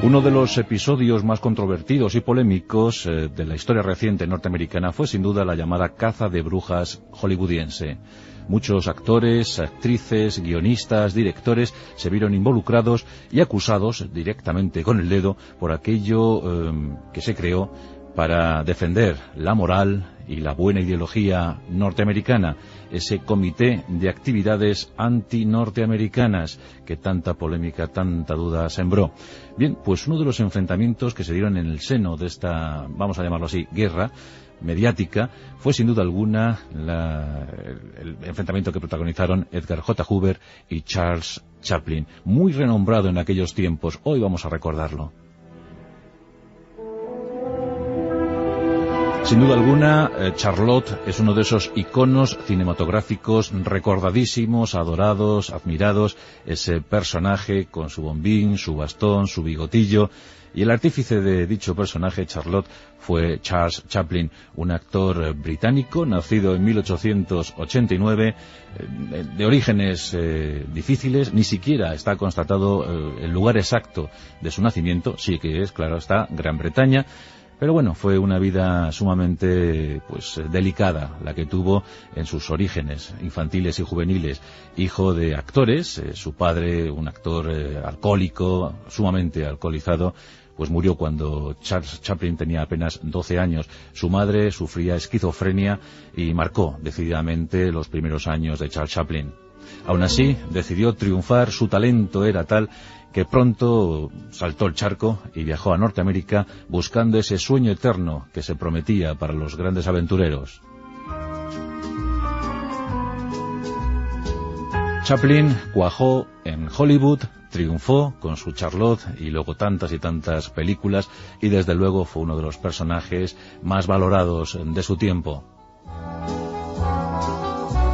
Uno de los episodios más controvertidos y polémicos de la historia reciente norteamericana fue sin duda la llamada caza de brujas hollywoodiense. Muchos actores, actrices, guionistas, directores se vieron involucrados y acusados directamente con el dedo por aquello que se creó para defender la moral y la buena ideología norteamericana, ese comité de actividades anti-norteamericanas que tanta polémica, tanta duda sembró. Bien, pues uno de los enfrentamientos que se dieron en el seno de esta, vamos a llamarlo así, guerra mediática, fue sin duda alguna el enfrentamiento que protagonizaron Edgar J. Hoover y Charles Chaplin, muy renombrado en aquellos tiempos. Hoy vamos a recordarlo. Sin duda alguna, Charlotte es uno de esos iconos cinematográficos recordadísimos, adorados, admirados, ese personaje con su bombín, su bastón, su bigotillo, y el artífice de dicho personaje, Charlotte, fue Charles Chaplin, un actor británico, nacido en 1889, de orígenes difíciles, ni siquiera está constatado el lugar exacto de su nacimiento, sí que es, claro está, Gran Bretaña. Pero bueno, fue una vida sumamente delicada la que tuvo en sus orígenes infantiles y juveniles. Hijo de actores, su padre, un actor alcohólico, sumamente alcoholizado, pues murió cuando Charles Chaplin tenía apenas 12 años. Su madre sufría esquizofrenia y marcó decididamente los primeros años de Charles Chaplin. Aún así, decidió triunfar, su talento era tal que pronto saltó el charco y viajó a Norteamérica buscando ese sueño eterno que se prometía para los grandes aventureros. Chaplin cuajó en Hollywood, triunfó con su Charlotte y luego tantas y tantas películas, y desde luego fue uno de los personajes más valorados de su tiempo.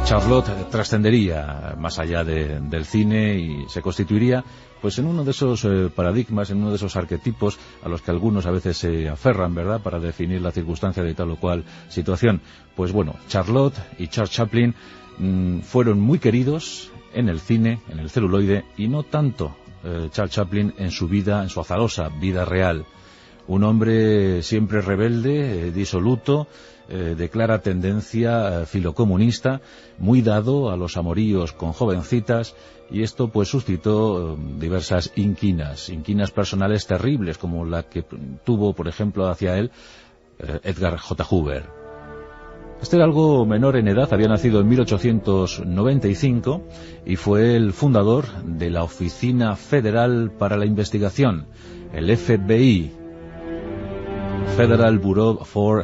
Charlotte trascendería más allá del cine y se constituiría pues en uno de esos paradigmas, en uno de esos arquetipos a los que algunos a veces se aferran, ¿verdad?, para definir la circunstancia de tal o cual situación. Pues bueno, Charlotte y Charles Chaplin fueron muy queridos en el cine, en el celuloide, y no tanto Charles Chaplin en su vida, en su azarosa vida real. Un hombre siempre rebelde, disoluto, de clara tendencia filocomunista, muy dado a los amoríos con jovencitas, y esto pues suscitó diversas inquinas personales terribles, como la que tuvo, por ejemplo, hacia él Edgar J. Hoover. Este era algo menor en edad, había nacido en 1895 y fue el fundador de la Oficina Federal para la Investigación, el FBI, Federal Bureau for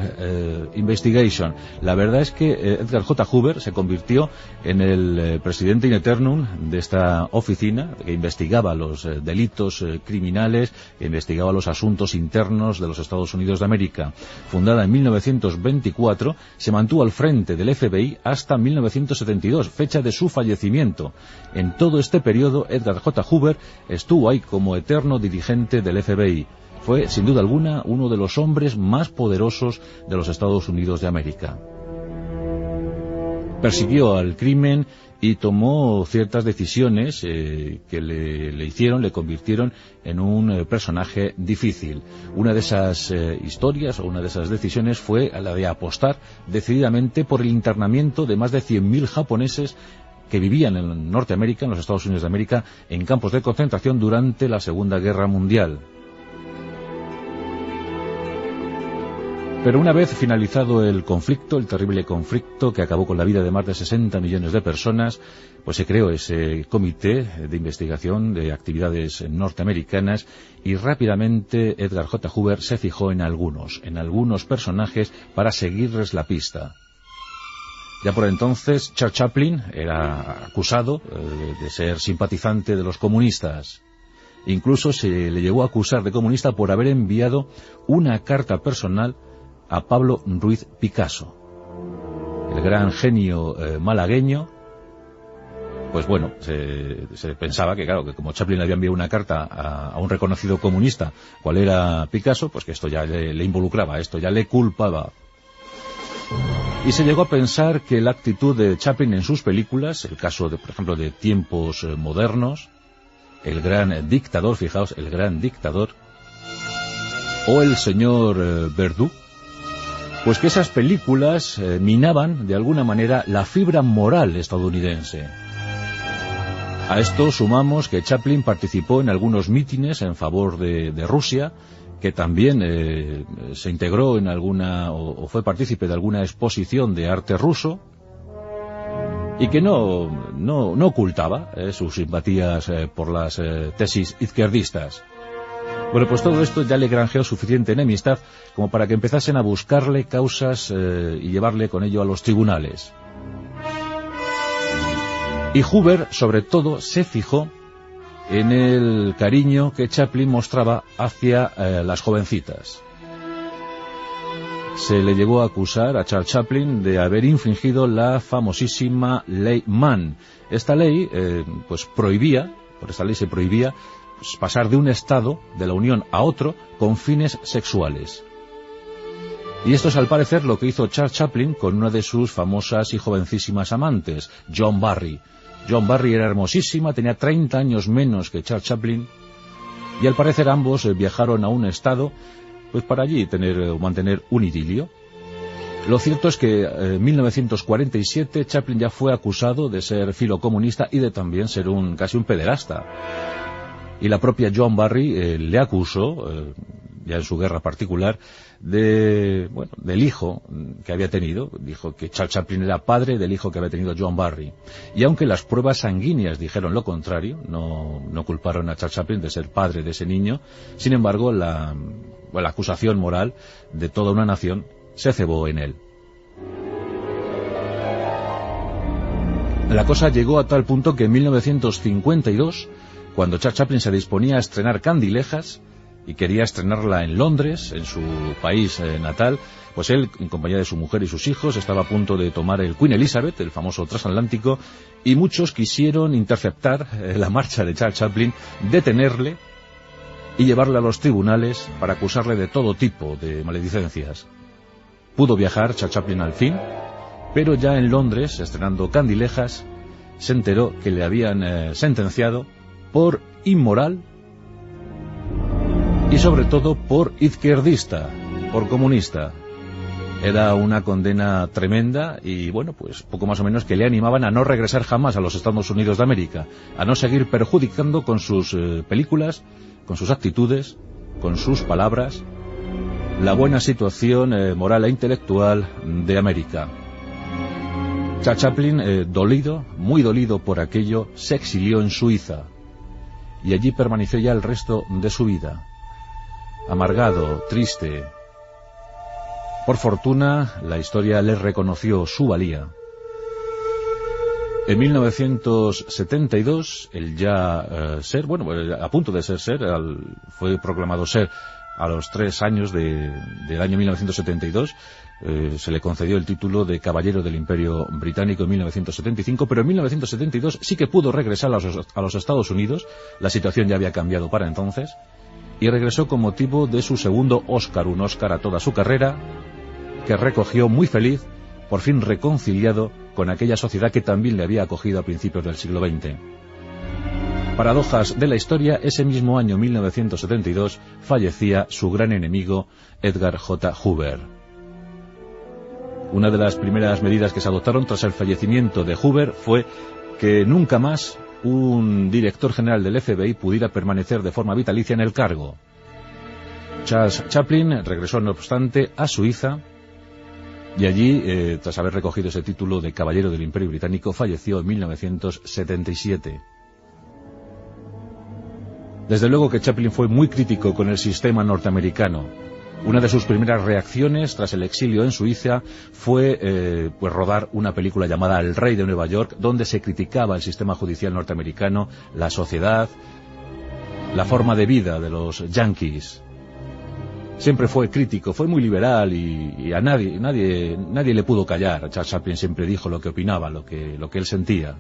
Investigation. La verdad es que Edgar J. Hoover se convirtió en el presidente in eternum de esta oficina que investigaba los delitos criminales, que investigaba los asuntos internos de los Estados Unidos de América. Fundada en 1924, se mantuvo al frente del FBI hasta 1972, fecha de su fallecimiento. En todo este periodo, Edgar J. Hoover estuvo ahí como eterno dirigente del FBI. Fue, sin duda alguna, uno de los hombres más poderosos de los Estados Unidos de América. Persiguió al crimen y tomó ciertas decisiones que le convirtieron en un personaje difícil. Una de esas historias o una de esas decisiones fue la de apostar decididamente por el internamiento de más de 100.000 japoneses que vivían en Norteamérica, en los Estados Unidos de América, en campos de concentración durante la Segunda Guerra Mundial. Pero una vez finalizado el conflicto, el terrible conflicto que acabó con la vida de más de 60 millones de personas, pues se creó ese comité de investigación de actividades norteamericanas y rápidamente Edgar J. Hoover se fijó en algunos personajes para seguirles la pista. Ya por entonces Charles Chaplin era acusado de ser simpatizante de los comunistas. Incluso se le llegó a acusar de comunista por haber enviado una carta personal a Pablo Ruiz Picasso, el gran genio malagueño. Pues bueno, se pensaba que claro, que como Chaplin le había enviado una carta a un reconocido comunista, cual era Picasso, pues que esto ya le involucraba, esto ya le culpaba. Y se llegó a pensar que la actitud de Chaplin en sus películas, el caso de, por ejemplo, de Tiempos Modernos, El Gran Dictador, fijaos, El Gran Dictador, o El señor Verdoux, pues que esas películas minaban de alguna manera la fibra moral estadounidense. A esto sumamos que Chaplin participó en algunos mítines en favor de Rusia, que también se integró en alguna o fue partícipe de alguna exposición de arte ruso, y que no ocultaba sus simpatías por las tesis izquierdistas. Bueno, pues todo esto ya le granjeó suficiente enemistad como para que empezasen a buscarle causas y llevarle con ello a los tribunales. Y Hoover, sobre todo, se fijó en el cariño que Chaplin mostraba hacia las jovencitas. Se le llegó a acusar a Charles Chaplin de haber infringido la famosísima ley Mann. Esta ley, por esta ley se prohibía pasar de un estado de la Unión a otro con fines sexuales. Y esto es al parecer lo que hizo Charles Chaplin con una de sus famosas y jovencísimas amantes, Joan Barry. Joan Barry era hermosísima, tenía 30 años menos que Charles Chaplin, y al parecer ambos viajaron a un estado pues para allí mantener un idilio. Lo cierto es que en 1947 Chaplin ya fue acusado de ser filocomunista y de también ser casi un pederasta. Y la propia Joan Barry le acusó, ya en su guerra particular, del hijo que había tenido. Dijo que Charles Chaplin era padre del hijo que había tenido Joan Barry. Y aunque las pruebas sanguíneas dijeron lo contrario, no culparon a Charles Chaplin de ser padre de ese niño, sin embargo la acusación moral de toda una nación se cebó en él. La cosa llegó a tal punto que en 1952, cuando Charles Chaplin se disponía a estrenar Candilejas y quería estrenarla en Londres, en su país natal, pues él, en compañía de su mujer y sus hijos, estaba a punto de tomar el Queen Elizabeth, el famoso transatlántico, y muchos quisieron interceptar la marcha de Charles Chaplin, detenerle y llevarle a los tribunales para acusarle de todo tipo de maledicencias. Pudo viajar Charles Chaplin al fin, pero ya en Londres, estrenando Candilejas, se enteró que le habían sentenciado por inmoral y sobre todo por izquierdista, por comunista. Era una condena tremenda y pues poco más o menos que le animaban a no regresar jamás a los Estados Unidos de América, a no seguir perjudicando con sus películas, con sus actitudes, con sus palabras, la buena situación moral e intelectual de América. Charles Chaplin, dolido, muy dolido por aquello, se exilió en Suiza y allí permaneció ya el resto de su vida, amargado, triste. Por fortuna, la historia le reconoció su valía. En 1972, el ya a punto de ser fue proclamado ser a los 3 años del año 1972, se le concedió el título de Caballero del Imperio Británico en 1975, pero en 1972 sí que pudo regresar a los Estados Unidos. La situación ya había cambiado para entonces, y regresó con motivo de su segundo Oscar, un Oscar a toda su carrera, que recogió muy feliz, por fin reconciliado con aquella sociedad que también le había acogido a principios del siglo XX. Paradojas de la historia, ese mismo año 1972 fallecía su gran enemigo Edgar J. Hoover. Una de las primeras medidas que se adoptaron tras el fallecimiento de Hoover fue que nunca más un director general del FBI pudiera permanecer de forma vitalicia en el cargo. Charles Chaplin regresó, no obstante, a Suiza y allí, tras haber recogido ese título de Caballero del Imperio Británico, falleció en 1977. Desde luego que Chaplin fue muy crítico con el sistema norteamericano. Una de sus primeras reacciones tras el exilio en Suiza fue rodar una película llamada El Rey de Nueva York, donde se criticaba el sistema judicial norteamericano, la sociedad, la forma de vida de los yanquis. Siempre fue crítico, fue muy liberal y a nadie le pudo callar. Charles Chaplin siempre dijo lo que opinaba, lo que él sentía.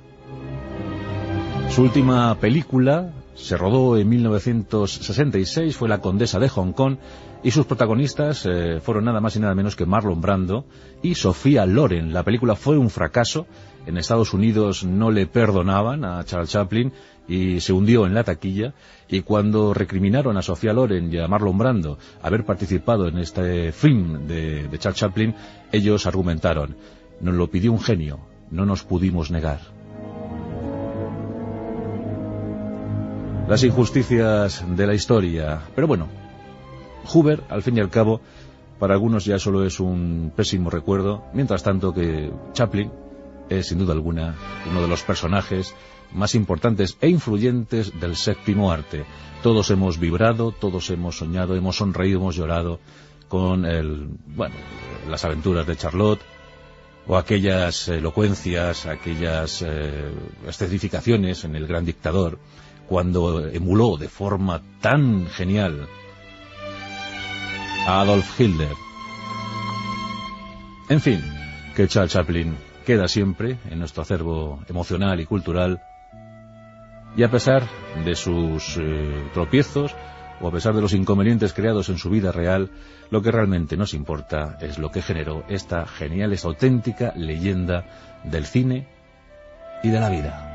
Su última película Se rodó en 1966, fue La Condesa de Hong Kong, y sus protagonistas fueron nada más y nada menos que Marlon Brando y Sofía Loren. La película fue un fracaso. En Estados Unidos no le perdonaban a Charles Chaplin y se hundió en la taquilla, y cuando recriminaron a Sofía Loren y a Marlon Brando haber participado en este film de Charles Chaplin, ellos argumentaron: nos lo pidió un genio, no nos pudimos negar. Las injusticias de la historia. Pero bueno, Hoover, al fin y al cabo, para algunos ya solo es un pésimo recuerdo, mientras tanto que Chaplin es sin duda alguna uno de los personajes más importantes e influyentes del séptimo arte. Todos hemos vibrado, todos hemos soñado, hemos sonreído, hemos llorado con las aventuras de Charlotte, o aquellas elocuencias, aquellas escenificaciones en El Gran Dictador, cuando emuló de forma tan genial a Adolf Hitler. En fin, que Charles Chaplin queda siempre en nuestro acervo emocional y cultural, y a pesar de sus tropiezos, o a pesar de los inconvenientes creados en su vida real, lo que realmente nos importa es lo que generó esta genial, esta auténtica leyenda del cine y de la vida.